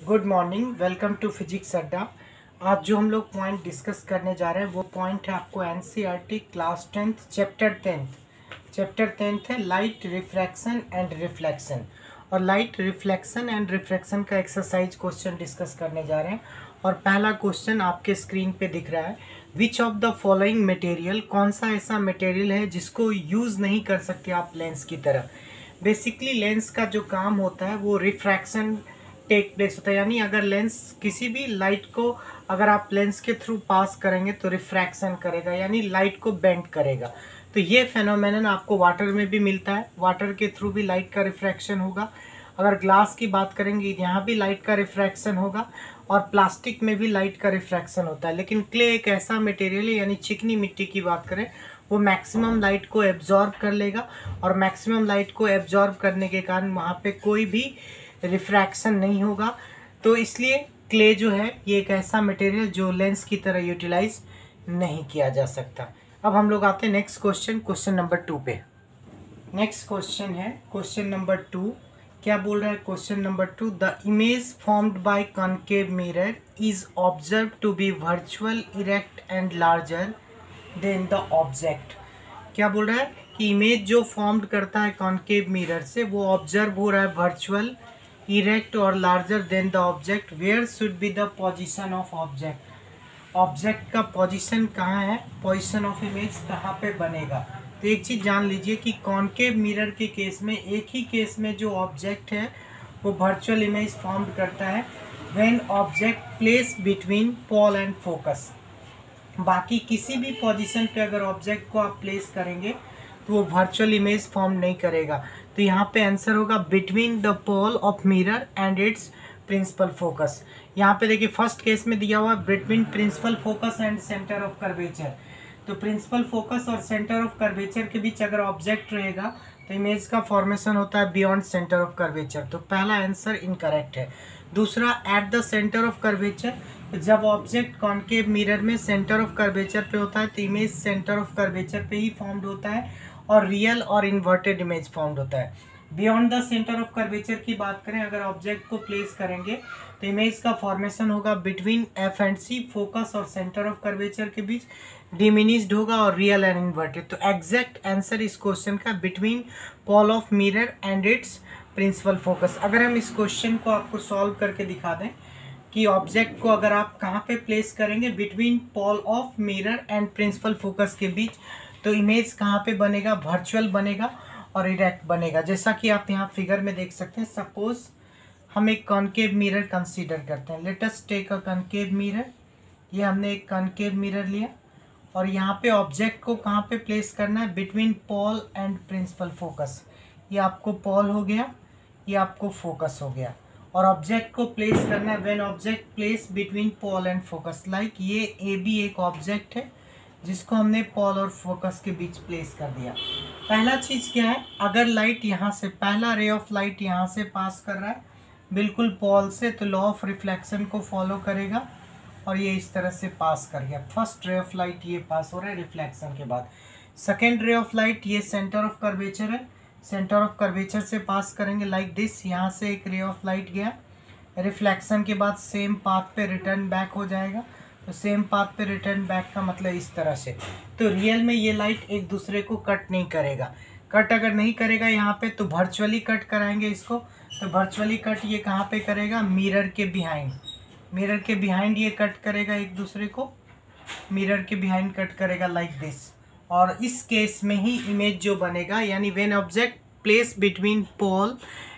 Good morning, welcome to Physics Adda. आज जो हम लोग पॉइंट डिस्कस करने जा रहे हैं वो पॉइंट है आपको NCERT class 10th chapter 10th है लाइट रिफ्रैक्शन एंड रिफ्लेक्शन। और लाइट रिफ्लेक्शन एंड रिफ्रैक्शन का एक्सरसाइज क्वेश्चन डिस्कस करने जा रहे हैं। और पहला क्वेश्चन आपके स्क्रीन पे दिख रहा है, which of the following material, कौन सा ऐसा मटेरियल है जिसको यूज़ नहीं कर सकते आप लेंस की तरह। बेसिकली लेंस का जो काम होता है वो रिफ्रैक्शन टेक प्लेस होता है, यानी अगर लेंस किसी भी लाइट को अगर आप लेंस के थ्रू पास करेंगे तो रिफ्रैक्शन करेगा, यानी लाइट को बेंड करेगा। तो ये फेनोमेनन आपको वाटर में भी मिलता है, वाटर के थ्रू भी लाइट का रिफ्रैक्शन होगा। अगर ग्लास की बात करेंगे यहाँ भी लाइट का रिफ्रैक्शन होगा, और प्लास्टिक में भी लाइट का रिफ्रैक्शन होता है। लेकिन क्ले एक ऐसा मटेरियल है, यानी चिकनी मिट्टी की बात करें, वो मैक्सिमम लाइट को एब्जॉर्ब कर लेगा, और मैक्सिमम लाइट को एब्जॉर्ब करने के कारण वहाँ पे कोई भी रिफ्रैक्शन नहीं होगा। तो इसलिए क्ले जो है ये एक ऐसा मटेरियल जो लेंस की तरह यूटिलाइज नहीं किया जा सकता। अब हम लोग आते हैं नेक्स्ट क्वेश्चन नंबर 2 पे। नेक्स्ट क्वेश्चन है क्वेश्चन नंबर 2। क्या बोल रहा है question number 2? The image formed by concave mirror is observe to be virtual, erect and larger than the object. क्या बोल रहा है कि इमेज जो फॉर्म्ड करता है कॉन्केव मिरर से वो ऑब्जर्व हो रहा है वर्चुअल, इरेक्ट और larger than the object. Where should be the position of object. Object का पोजीशन कहाँ है, पोजीशन ऑफ इमेज कहाँ पे बनेगा। तो एक चीज़ जान लीजिए कि कॉन्केव मिरर के केस में एक ही केस में जो ऑब्जेक्ट है वो वर्चुअल इमेज फॉर्म करता है, when object place between pole and focus. बाकी किसी भी पोजीशन पे अगर ऑब्जेक्ट को आप प्लेस करेंगे तो वो वर्चुअल इमेज फॉर्म नहीं करेगा। तो यहाँ पे आंसर होगा between the pole of mirror and its principal focus. यहाँ पे देखिए फर्स्ट केस में दिया हुआ between principal focus and centre of curvature. तो प्रिंसिपल फोकस और सेंटर ऑफ कर्वेचर के बीच अगर ऑब्जेक्ट रहेगा तो इमेज का फॉर्मेशन होता है बियॉन्ड सेंटर ऑफ कर्वेचर। तो पहला आंसर इनकरेक्ट है। दूसरा, at the centre of curvature, जब ऑब्जेक्ट कॉन्केव मिरर में सेंटर ऑफ कर्वेचर पे होता है तो इमेज सेंटर ऑफ कर्वेचर पे ही फॉर्म्ड होता है, और रियल और इन्वर्टेड इमेज फॉर्म्ड होता है। Beyond the centre of curvature की बात करें, अगर ऑब्जेक्ट को प्लेस करेंगे तो इमेज का फॉर्मेशन होगा between F and C, focus और सेंटर ऑफ कर्वेचर के बीच, डिमिनिश्ड होगा और रियल एंड इन्वर्टेड। तो एग्जैक्ट आंसर इस क्वेश्चन का between pole of mirror and its principal focus. अगर हम इस क्वेश्चन को आपको सॉल्व करके दिखा दें कि ऑब्जेक्ट को अगर आप कहाँ पे प्लेस करेंगे between pole of mirror and principal focus के बीच, तो इमेज कहाँ पे बनेगा, वर्चुअल बनेगा और इरेक्ट बनेगा। जैसा कि आप यहाँ फिगर में देख सकते हैं। सपोज हम एक कॉन्केव मिरर कंसीडर करते हैं, let us take a concave mirror. ये हमने एक कॉन्केव मिरर लिया और यहाँ पे ऑब्जेक्ट को कहाँ पे प्लेस करना है, between pole and principal focus. ये आपको पॉल हो गया, ये आपको फोकस हो गया, और ऑब्जेक्ट को प्लेस करना है when object place between pole and focus. Like ये ए बी एक ऑब्जेक्ट है जिसको हमने पॉल और फोकस के बीच प्लेस कर दिया। पहला चीज़ क्या है, अगर लाइट यहाँ से, पहला रे ऑफ लाइट यहाँ से पास कर रहा है बिल्कुल पॉल से, तो लॉ ऑफ रिफ्लेक्शन को फॉलो करेगा और ये इस तरह से पास कर गया। फर्स्ट रे ऑफ लाइट ये पास हो रहा है रिफ्लेक्शन के बाद। सेकेंड रे ऑफ लाइट ये सेंटर ऑफ कर्वेचर है, सेंटर ऑफ कर्वेचर से पास करेंगे लाइक दिस। यहाँ से एक रे ऑफ लाइट गया, रिफ्लेक्शन के बाद सेम पाथ पे रिटर्न बैक हो जाएगा। तो सेम पाथ पे रिटर्न बैक का मतलब इस तरह से। तो रियल में ये लाइट एक दूसरे को कट नहीं करेगा। कट अगर नहीं करेगा यहाँ पे तो वर्चुअली कट कराएंगे इसको। तो वर्चुअली कट ये कहाँ पे करेगा, मिरर के बिहाइंड। मिरर के बिहाइंड ये कट करेगा एक दूसरे को, मिरर के बिहाइंड कट करेगा लाइक दिस। और इस केस में ही इमेज जो बनेगा, यानी when object place between pole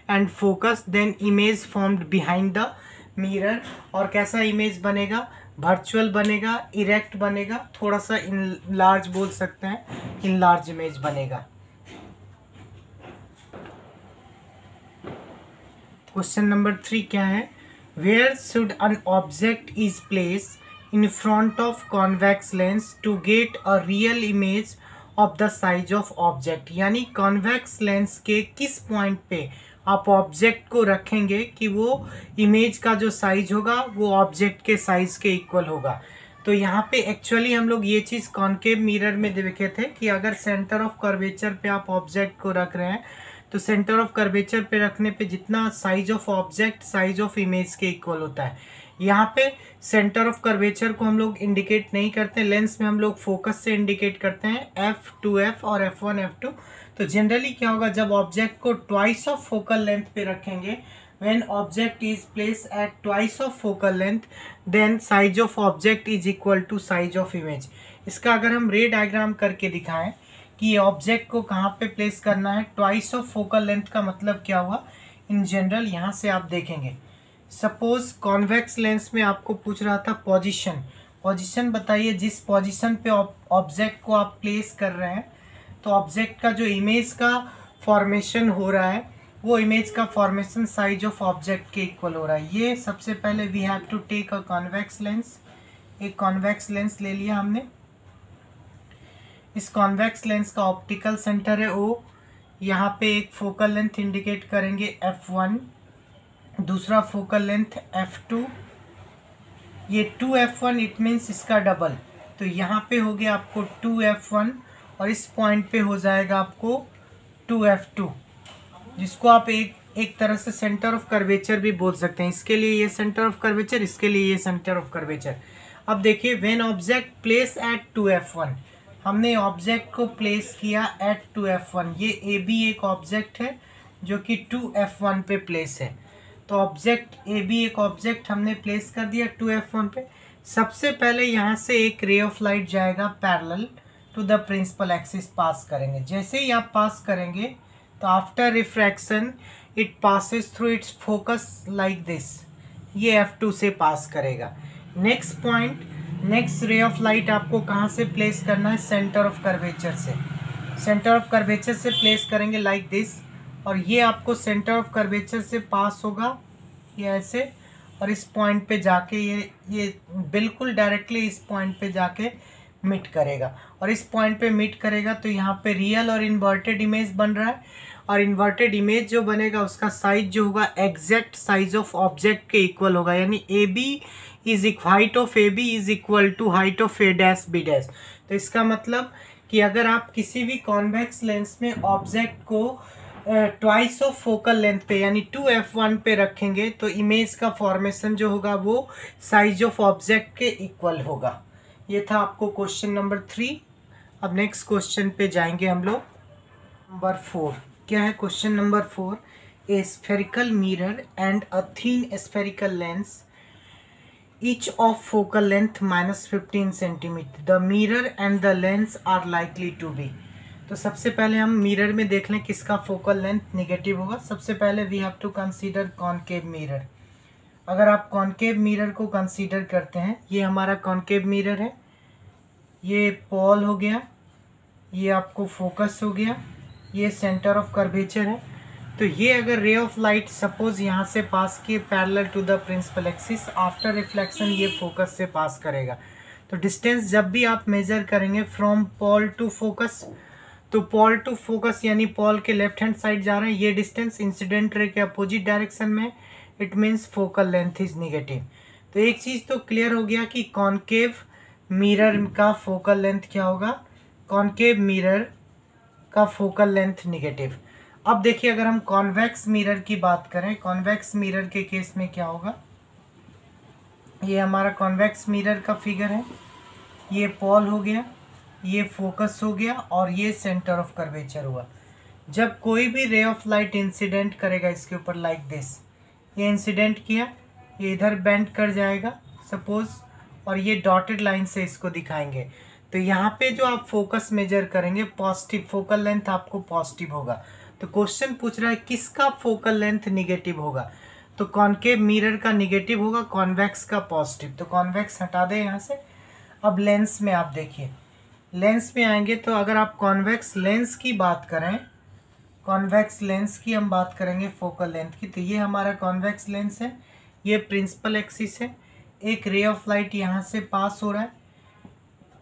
and focus then image formed behind the mirror. और कैसा इमेज बनेगा, वर्चुअल बनेगा, इरेक्ट बनेगा, थोड़ा सा इन लार्ज बोल सकते हैं, इन लार्ज इमेज बनेगा। क्वेश्चन नंबर 3 क्या है, where should an object is place in front of convex lens to get a real image of the size of object. यानी कॉन्वेक्स लेंस के किस पॉइंट पे आप ऑब्जेक्ट को रखेंगे कि वो इमेज का जो साइज होगा वो ऑब्जेक्ट के साइज के इक्वल होगा। तो यहाँ पे एक्चुअली हम लोग ये चीज़ कॉन्केव मिरर में देखे थे कि अगर सेंटर ऑफ कर्वेचर पे आप ऑब्जेक्ट को रख रहे हैं तो सेंटर ऑफ कर्वेचर पे रखने पे जितना size of object size of image के इक्वल होता है। यहाँ पे सेंटर ऑफ कर्वेचर को हम लोग इंडिकेट नहीं करते, लेंस में हम लोग फोकस से इंडिकेट करते हैं F2F और F1 F2। तो जनरली क्या होगा, जब ऑब्जेक्ट को ट्वाइस ऑफ फोकल लेंथ पे रखेंगे, when object is placed at twice of focal length then size of object is equal to size of image। इसका अगर हम रे डायग्राम करके दिखाएं कि ये ऑब्जेक्ट को कहाँ पे प्लेस करना है, ट्वाइस ऑफ फोकल लेंथ का मतलब क्या हुआ इन जनरल, यहाँ से आप देखेंगे। सपोज कॉन्वेक्स लेंस में आपको पूछ रहा था पोजीशन बताइए, जिस पोजीशन पे ऑब्जेक्ट को आप प्लेस कर रहे हैं तो ऑब्जेक्ट का जो इमेज का फॉर्मेशन हो रहा है वो इमेज का फॉर्मेशन साइज ऑफ ऑब्जेक्ट के इक्वल हो रहा है। ये सबसे पहले we have to take a convex lens. एक कॉन्वेक्स लेंस ले लिया हमने। इस कॉन्वेक्स लेंस का ऑप्टिकल सेंटर है O। यहाँ पे एक फोकल लेंथ इंडिकेट करेंगे F1, दूसरा फोकल लेंथ F2। ये 2F1 इट मीन्स इसका डबल, तो यहाँ पे हो गया आपको 2F1 और इस पॉइंट पे हो जाएगा आपको 2F2, जिसको आप एक तरह से सेंटर ऑफ कर्वेचर भी बोल सकते हैं। इसके लिए ये सेंटर ऑफ कर्वेचर, इसके लिए ये सेंटर ऑफ कर्वेचर। अब देखिए when object place at 2F1, हमने ऑब्जेक्ट को प्लेस किया एट 2F1। ये AB एक ऑब्जेक्ट है जो कि 2F1 पे प्लेस है। तो ऑब्जेक्ट AB एक ऑब्जेक्ट हमने प्लेस कर दिया 2F1 पे। सबसे पहले यहाँ से एक रे ऑफ लाइट जाएगा parallel to the principal axis, pass करेंगे। जैसे ही आप पास करेंगे तो after refraction it passes through its focus like this, ये F2 से पास करेगा। Next point, next ray of light आपको कहाँ से प्लेस करना है, सेंटर ऑफ कर्वेचर से। सेंटर ऑफ कर्वेचर से प्लेस करेंगे लाइक दिस, और ये आपको सेंटर ऑफ कर्वेचर से पास होगा ये ऐसे, और इस पॉइंट पे जाके ये बिल्कुल डायरेक्टली इस पॉइंट पे जाके मिट करेगा। और इस पॉइंट पे मिट करेगा तो यहाँ पे रियल और इन्वर्टेड इमेज बन रहा है, और इन्वर्टेड इमेज जो बनेगा उसका साइज जो होगा एग्जैक्ट साइज ऑफ ऑब्जेक्ट के इक्वल होगा, यानी height of AB is equal to height of A dash B dash. तो इसका मतलब कि अगर आप किसी भी कॉन्वेक्स लेंस में ऑब्जेक्ट को ट्वाइस ऑफ फोकल लेंथ पे यानी 2F1 पे रखेंगे तो इमेज का फॉर्मेशन जो होगा वो साइज ऑफ ऑब्जेक्ट के इक्वल होगा। ये था आपको क्वेश्चन नंबर 3। अब नेक्स्ट क्वेश्चन पे जाएंगे हम लोग। नंबर 4 क्या है, question number 4, A spherical mirror and a thin spherical lens each of focal length minus 15 centimeter, the mirror and the lens are likely to be। तो सबसे पहले हम मिरर में देख लें किसका फोकल लेंथ निगेटिव होगा। सबसे पहले we have to consider concave mirror. अगर आप कॉनकेव मिरर को कंसीडर करते हैं, ये हमारा कॉनकेव मिरर है, ये पॉल हो गया, ये आपको फोकस हो गया, ये सेंटर ऑफ कर्वेचर है। तो ये अगर रे ऑफ लाइट सपोज यहाँ से पास किए parallel to the principal axis, after reflection ये फोकस से पास करेगा। तो डिस्टेंस जब भी आप मेजर करेंगे फ्रॉम पॉल टू फोकस, तो पॉल टू फोकस यानी पॉल के लेफ्ट हैंड साइड जा रहे हैं, ये डिस्टेंस इंसिडेंट रे के अपोजिट डायरेक्शन में, it means focal length is negative. तो एक चीज़ तो क्लियर हो गया कि कॉनकेव मिरर का फोकल लेंथ क्या होगा, कॉनकेव मिरर का फोकल लेंथ निगेटिव। अब देखिए अगर हम कॉन्वेक्स मिरर की बात करें, कॉन्वेक्स मिरर के केस में क्या होगा, ये हमारा कॉन्वेक्स मिरर का फिगर है, ये पॉल हो गया, ये फोकस हो गया और ये सेंटर ऑफ कर्वेचर हुआ। जब कोई भी रे ऑफ लाइट इंसिडेंट करेगा इसके ऊपर लाइक दिस, ये इंसिडेंट किया, ये इधर बेंड कर जाएगा सपोज, और ये डॉटेड लाइन से इसको दिखाएंगे। तो यहाँ पे जो आप फोकस मेजर करेंगे पॉजिटिव, फोकल लेंथ आपको पॉजिटिव होगा। तो क्वेश्चन पूछ रहा है किसका फोकल लेंथ निगेटिव होगा, तो कॉनकेव मिरर का निगेटिव होगा, कॉन्वेक्स का पॉजिटिव। तो कॉन्वेक्स हटा दें यहाँ से। अब लेंस में आप देखिए, लेंस में आएंगे तो अगर आप कॉन्वेक्स लेंस की बात करें, कॉन्वेक्स लेंस की हम बात करेंगे फोकल लेंथ की, तो ये हमारा कॉन्वेक्स लेंस है, ये प्रिंसिपल एक्सिस है, एक रे ऑफ लाइट यहाँ से पास हो रहा है,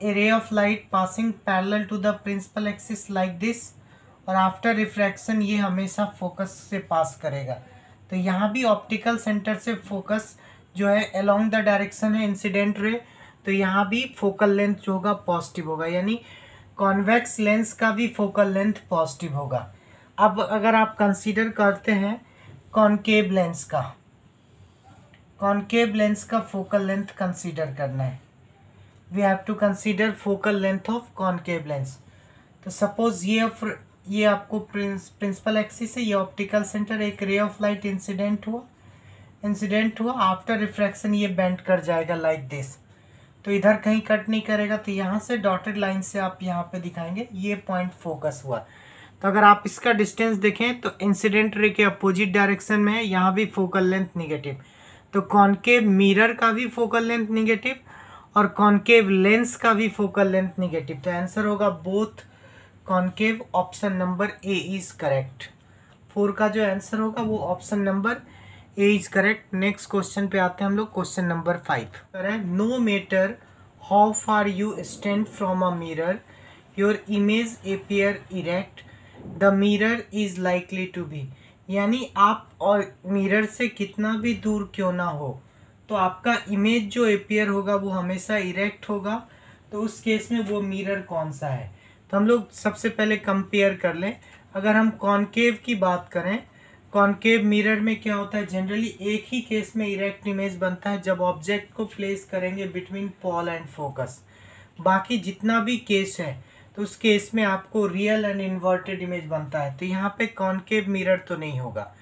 a ray of light passing parallel to the principal axis like this, और आफ्टर रिफ्रैक्शन ये हमेशा फोकस से पास करेगा। तो यहाँ भी ऑप्टिकल सेंटर से फोकस जो है अलोंग द डायरेक्शन है इंसिडेंट रे, तो यहाँ भी फोकल लेंथ जो होगा पॉजिटिव होगा, यानी कॉन्वेक्स लेंस का भी फोकल लेंथ पॉजिटिव होगा। अब अगर आप कंसीडर करते हैं कॉनकेव लेंस का, कॉनकेव लेंस का फोकल लेंथ कंसीडर करना है, we have to consider focal length of concave lens. तो सपोज ये आपको प्रिंसिपल एक्सिस है, ये ऑप्टिकल सेंटर, एक रे ऑफ लाइट इंसिडेंट हुआ, आफ्टर रिफ्रैक्शन ये बेंड कर जाएगा लाइक दिस, तो इधर कहीं कट नहीं करेगा, तो यहाँ से डॉटेड लाइन से आप यहाँ पे दिखाएंगे ये पॉइंट फोकस हुआ। तो अगर आप इसका डिस्टेंस देखें तो इंसिडेंट रे के अपोजिट डायरेक्शन में है, यहाँ भी फोकल लेंथ निगेटिव, तो कॉनकेव मिरर का भी फोकल लेंथ निगेटिव और कॉनकेव लेंस का भी फोकल लेंथ निगेटिव। तो आंसर होगा both concave, option number A is correct. 4 का जो आंसर होगा वो option number A is correct. Next question पे आते हैं हम लोग, क्वेश्चन नंबर 5 है, no matter how far you stand from a mirror your image appear erect, the mirror is likely to be. यानी आप और मिरर से कितना भी दूर क्यों ना हो तो आपका इमेज जो अपीयर होगा वो हमेशा इरेक्ट होगा। तो उस केस में वो मिरर कौन सा है, तो हम लोग सबसे पहले कंपेयर कर लें। अगर हम कॉनकेव की बात करें, कॉनकेव मिरर में क्या होता है, जनरली एक ही केस में इरेक्ट इमेज बनता है, जब ऑब्जेक्ट को प्लेस करेंगे बिटवीन पॉल एंड फोकस। बाकी जितना भी केस है तो उस केस में आपको रियल एंड इन्वर्टेड इमेज बनता है, तो यहाँ पे कॉनकेव मिरर तो नहीं होगा।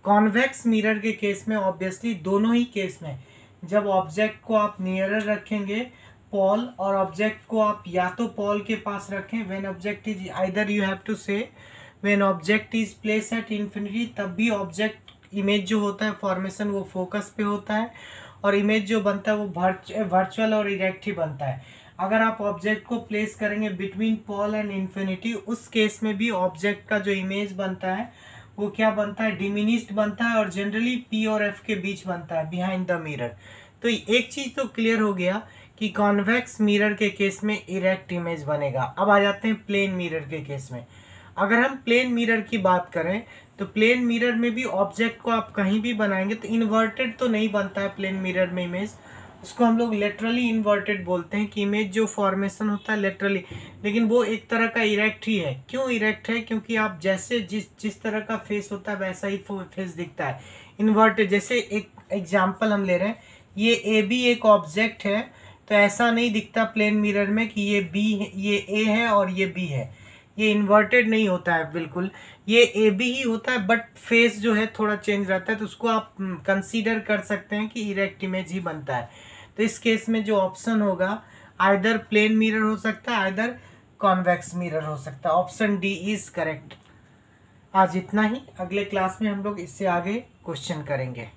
कॉन्वेक्स मिरर के केस में ऑब्वियसली दोनों ही केस में जब ऑब्जेक्ट को आप नियरर रखेंगे पॉल और ऑब्जेक्ट को आप या तो पॉल के पास रखें, when object is either you have to say when object is place at infinity, तब भी ऑब्जेक्ट इमेज जो होता है फॉर्मेशन वो फोकस पे होता है और इमेज जो बनता है वो वर्चुअल और इरेक्ट ही बनता है। अगर आप ऑब्जेक्ट को प्लेस करेंगे बिटवीन पॉल एंड इन्फिनिटी, उस केस में भी ऑब्जेक्ट का जो इमेज बनता है वो क्या बनता है, डिमिनिश्ड बनता है और जनरली पी और एफ के बीच बनता है, बिहाइंड द मिरर। तो एक चीज तो क्लियर हो गया कि कॉन्वेक्स मिरर के केस में इरेक्ट इमेज बनेगा। अब आ जाते हैं प्लेन मिरर के केस में। अगर हम प्लेन मिरर की बात करें तो प्लेन मिरर में भी ऑब्जेक्ट को आप कहीं भी बनाएंगे तो इन्वर्टेड तो नहीं बनता है प्लेन मिरर में इमेज, उसको हम लोग लेटरली इन्वर्टेड बोलते हैं कि इमेज जो फॉर्मेशन होता है लेटरली, लेकिन वो एक तरह का इरेक्ट ही है। क्यों इरेक्ट है, क्योंकि आप जैसे जिस तरह का फेस होता है वैसा ही फेस दिखता है। इन्वर्टेड, जैसे एक एग्जाम्पल हम ले रहे हैं, ये ए बी एक ऑब्जेक्ट है तो ऐसा नहीं दिखता प्लेन मिरर में कि ये बी ये ए है और ये बी है, ये इन्वर्टेड नहीं होता है बिल्कुल, ये ए बी ही होता है, बट फेस जो है थोड़ा चेंज रहता है, तो उसको आप कंसीडर कर सकते हैं कि इरेक्ट इमेज ही बनता है। तो इस केस में जो ऑप्शन होगा आइदर प्लेन मिरर हो सकता है, आइदर कॉन्वेक्स मिरर हो सकता है, ऑप्शन डी इज करेक्ट। आज इतना ही, अगले क्लास में हम लोग इससे आगे क्वेश्चन करेंगे।